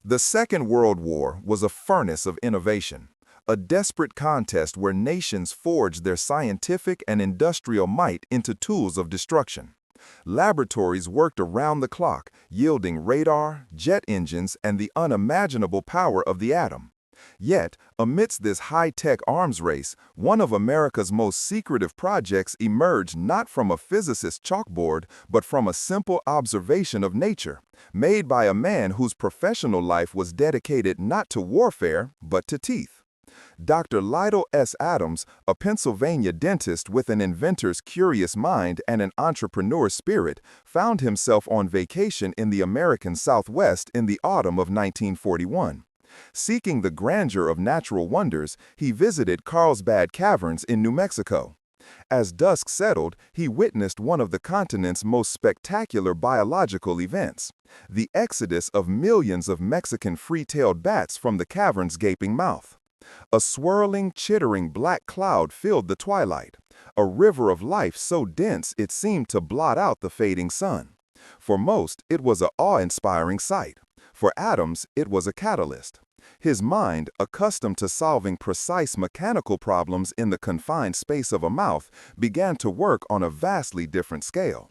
The Second World War was a furnace of innovation, a desperate contest where nations forged their scientific and industrial might into tools of destruction. Laboratories worked around the clock, yielding radar, jet engines, and the unimaginable power of the atom. Yet, amidst this high-tech arms race, one of America's most secretive projects emerged not from a physicist's chalkboard, but from a simple observation of nature, made by a man whose professional life was dedicated not to warfare, but to teeth. Dr. Lytle S. Adams, a Pennsylvania dentist with an inventor's curious mind and an entrepreneur's spirit, found himself on vacation in the American Southwest in the autumn of 1941. Seeking the grandeur of natural wonders, he visited Carlsbad Caverns in New Mexico. As dusk settled, he witnessed one of the continent's most spectacular biological events, the exodus of millions of Mexican free-tailed bats from the cavern's gaping mouth. A swirling, chittering black cloud filled the twilight, a river of life so dense it seemed to blot out the fading sun. For most, it was an awe-inspiring sight. For Adams, it was a catalyst. His mind, accustomed to solving precise mechanical problems in the confined space of a mouth, began to work on a vastly different scale.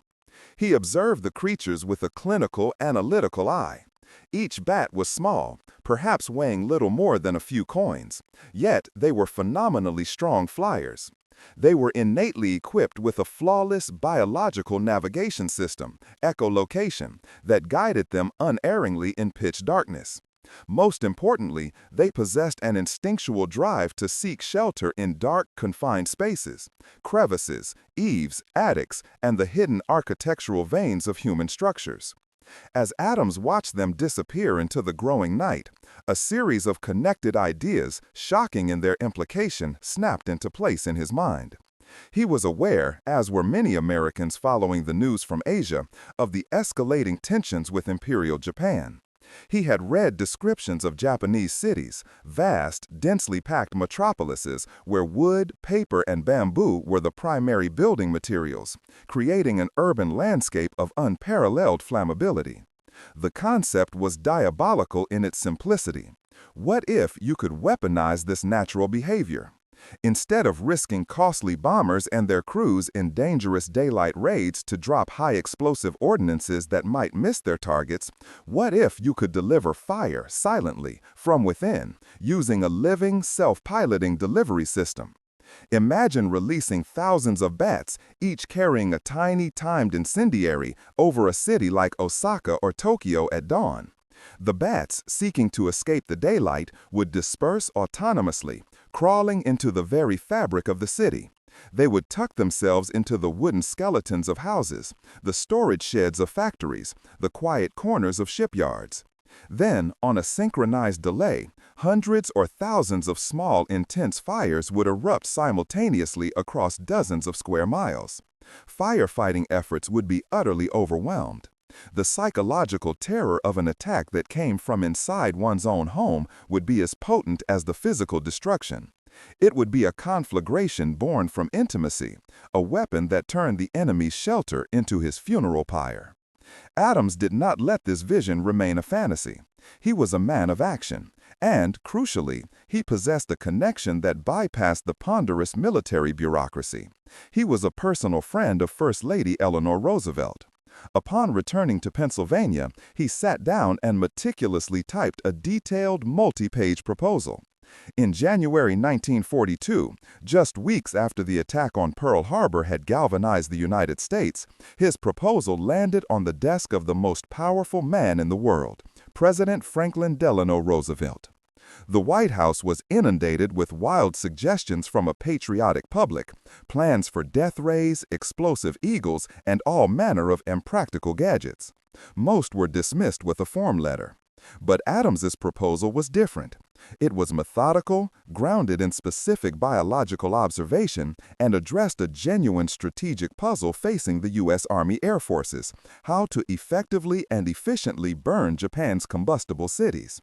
He observed the creatures with a clinical, analytical eye. Each bat was small, perhaps weighing little more than a few coins, yet they were phenomenally strong flyers. They were innately equipped with a flawless biological navigation system, echolocation, that guided them unerringly in pitch darkness. Most importantly, they possessed an instinctual drive to seek shelter in dark, confined spaces, crevices, eaves, attics, and the hidden architectural veins of human structures. As Adams watched them disappear into the growing night, a series of connected ideas, shocking in their implication, snapped into place in his mind. He was aware, as were many Americans following the news from Asia, of the escalating tensions with Imperial Japan. He had read descriptions of Japanese cities, vast, densely packed metropolises where wood, paper, and bamboo were the primary building materials, creating an urban landscape of unparalleled flammability. The concept was diabolical in its simplicity. What if you could weaponize this natural behavior? Instead of risking costly bombers and their crews in dangerous daylight raids to drop high-explosive ordnances that might miss their targets, what if you could deliver fire silently, from within, using a living, self-piloting delivery system? Imagine releasing thousands of bats, each carrying a tiny timed incendiary, over a city like Osaka or Tokyo at dawn. The bats, seeking to escape the daylight, would disperse autonomously, crawling into the very fabric of the city. They would tuck themselves into the wooden skeletons of houses, the storage sheds of factories, the quiet corners of shipyards. Then, on a synchronized delay, hundreds or thousands of small, intense fires would erupt simultaneously across dozens of square miles. Firefighting efforts would be utterly overwhelmed. The psychological terror of an attack that came from inside one's own home would be as potent as the physical destruction. It would be a conflagration born from intimacy, a weapon that turned the enemy's shelter into his funeral pyre. Adams did not let this vision remain a fantasy. He was a man of action, and, crucially, he possessed a connection that bypassed the ponderous military bureaucracy. He was a personal friend of First Lady Eleanor Roosevelt. Upon returning to Pennsylvania, he sat down and meticulously typed a detailed, multi-page proposal. In January 1942, just weeks after the attack on Pearl Harbor had galvanized the United States, his proposal landed on the desk of the most powerful man in the world, President Franklin Delano Roosevelt. The White House was inundated with wild suggestions from a patriotic public, plans for death rays, explosive eagles, and all manner of impractical gadgets. Most were dismissed with a form letter. But Adams's proposal was different. It was methodical, grounded in specific biological observation, and addressed a genuine strategic puzzle facing the U.S. Army Air Forces: how to effectively and efficiently burn Japan's combustible cities.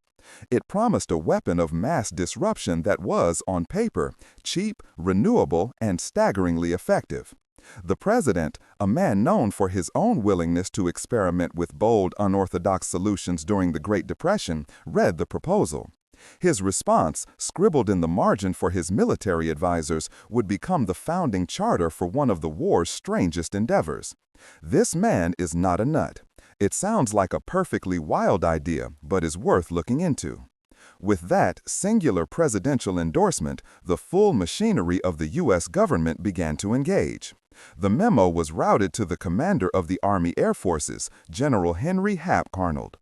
It promised a weapon of mass disruption that was, on paper, cheap, renewable, and staggeringly effective. The president, a man known for his own willingness to experiment with bold, unorthodox solutions during the Great Depression, read the proposal. His response, scribbled in the margin for his military advisors, would become the founding charter for one of the war's strangest endeavors. This man is not a nut. It sounds like a perfectly wild idea, but is worth looking into. With that singular presidential endorsement, the full machinery of the U.S. government began to engage. The memo was routed to the commander of the Army Air Forces, General Henry Hap Arnold.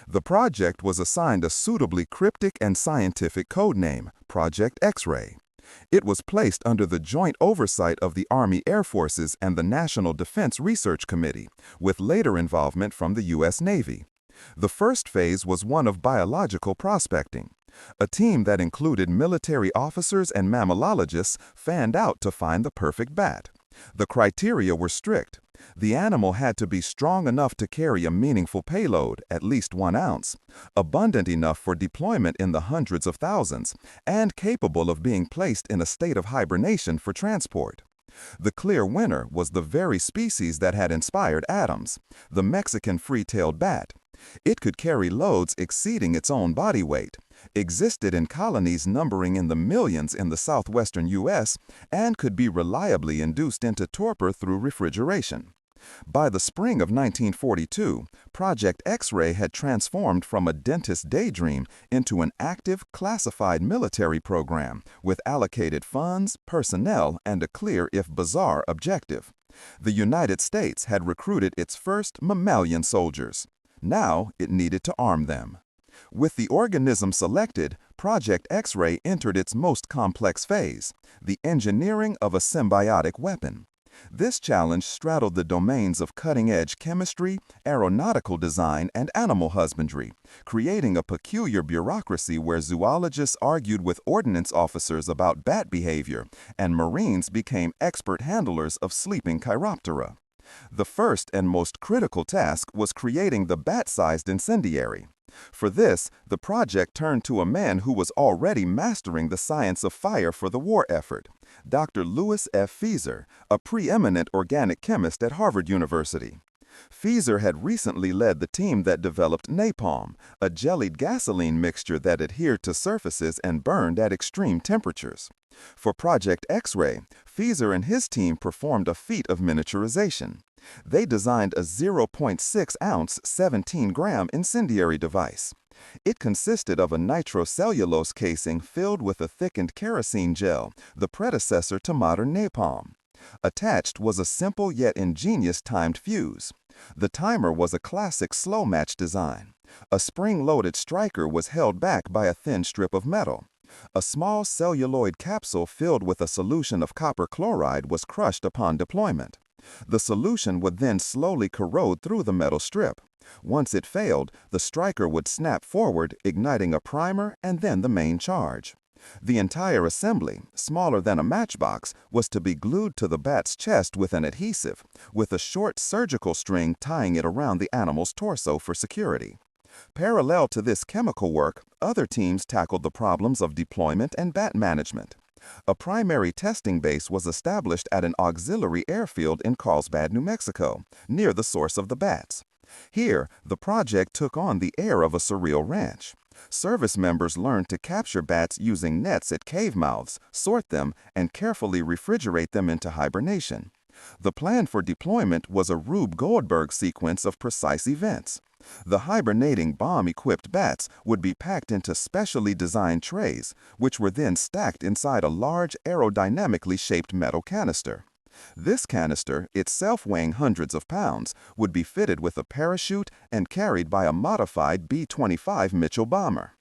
The project was assigned a suitably cryptic and scientific code name, Project X-ray. It was placed under the joint oversight of the Army Air Forces and the National Defense Research Committee, with later involvement from the U.S. Navy. The first phase was one of biological prospecting. A team that included military officers and mammalogists fanned out to find the perfect bat. The criteria were strict. The animal had to be strong enough to carry a meaningful payload, at least 1 ounce, abundant enough for deployment in the hundreds of thousands, and capable of being placed in a state of hibernation for transport. The clear winner was the very species that had inspired Adams, the Mexican free-tailed bat. It could carry loads exceeding its own body weight, existed in colonies numbering in the millions in the southwestern U.S., and could be reliably induced into torpor through refrigeration. By the spring of 1942, Project X-ray had transformed from a dentist's daydream into an active, classified military program with allocated funds, personnel, and a clear, if bizarre, objective. The United States had recruited its first mammalian soldiers. Now it needed to arm them. With the organism selected, Project X-ray entered its most complex phase, the engineering of a symbiotic weapon. This challenge straddled the domains of cutting-edge chemistry, aeronautical design, and animal husbandry, creating a peculiar bureaucracy where zoologists argued with ordnance officers about bat behavior, and Marines became expert handlers of sleeping chiroptera. The first and most critical task was creating the bat-sized incendiary. For this, the project turned to a man who was already mastering the science of fire for the war effort, Dr. Louis F. Feaser, a preeminent organic chemist at Harvard University. Feaser had recently led the team that developed napalm, a jellied gasoline mixture that adhered to surfaces and burned at extreme temperatures. For Project X-ray, Feaser and his team performed a feat of miniaturization. They designed a 0.6-ounce, 17-gram incendiary device. It consisted of a nitrocellulose casing filled with a thickened kerosene gel, the predecessor to modern napalm. Attached was a simple yet ingenious timed fuse. The timer was a classic slow match design. A spring-loaded striker was held back by a thin strip of metal. A small celluloid capsule filled with a solution of copper chloride was crushed upon deployment. The solution would then slowly corrode through the metal strip. Once it failed, the striker would snap forward, igniting a primer and then the main charge. The entire assembly, smaller than a matchbox, was to be glued to the bat's chest with an adhesive, with a short surgical string tying it around the animal's torso for security. Parallel to this chemical work, other teams tackled the problems of deployment and bat management. A primary testing base was established at an auxiliary airfield in Carlsbad, New Mexico, near the source of the bats. Here, the project took on the air of a surreal ranch. Service members learned to capture bats using nets at cave mouths, sort them, and carefully refrigerate them into hibernation. The plan for deployment was a Rube Goldberg sequence of precise events. The hibernating bomb-equipped bats would be packed into specially designed trays, which were then stacked inside a large aerodynamically shaped metal canister. This canister, itself weighing hundreds of pounds, would be fitted with a parachute and carried by a modified B-25 Mitchell bomber.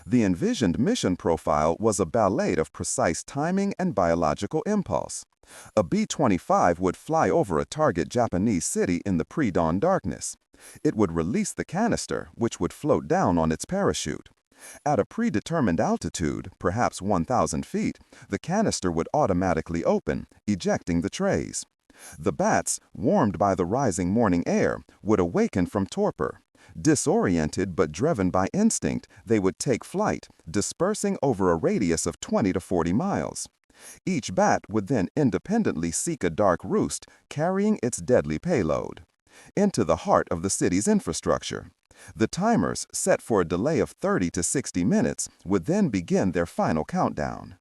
The envisioned mission profile was a ballet of precise timing and biological impulse. A B-25 would fly over a target Japanese city in the pre-dawn darkness. It would release the canister, which would float down on its parachute. At a predetermined altitude, perhaps 1,000 feet, the canister would automatically open, ejecting the trays. The bats, warmed by the rising morning air, would awaken from torpor. Disoriented but driven by instinct, they would take flight, dispersing over a radius of 20 to 40 miles. Each bat would then independently seek a dark roost, carrying its deadly payload into the heart of the city's infrastructure. The timers, set for a delay of 30 to 60 minutes, would then begin their final countdown.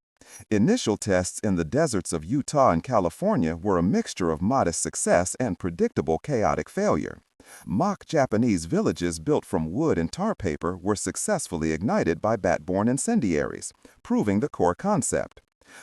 Initial tests in the deserts of Utah and California were a mixture of modest success and predictable chaotic failure. Mock Japanese villages built from wood and tar paper were successfully ignited by bat-borne incendiaries, proving the core concept.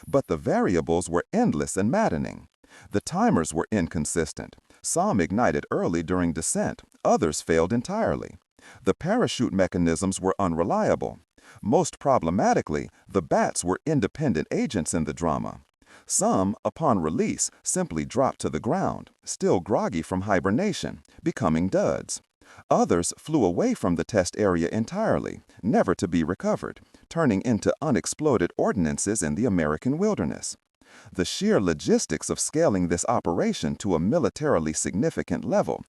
But the variables were endless and maddening. The timers were inconsistent. Some ignited early during descent, others failed entirely. The parachute mechanisms were unreliable. Most problematically, the bats were independent agents in the drama. Some, upon release, simply dropped to the ground, still groggy from hibernation, becoming duds. Others flew away from the test area entirely, never to be recovered, turning into unexploded ordnances in the American wilderness. The sheer logistics of scaling this operation to a militarily significant level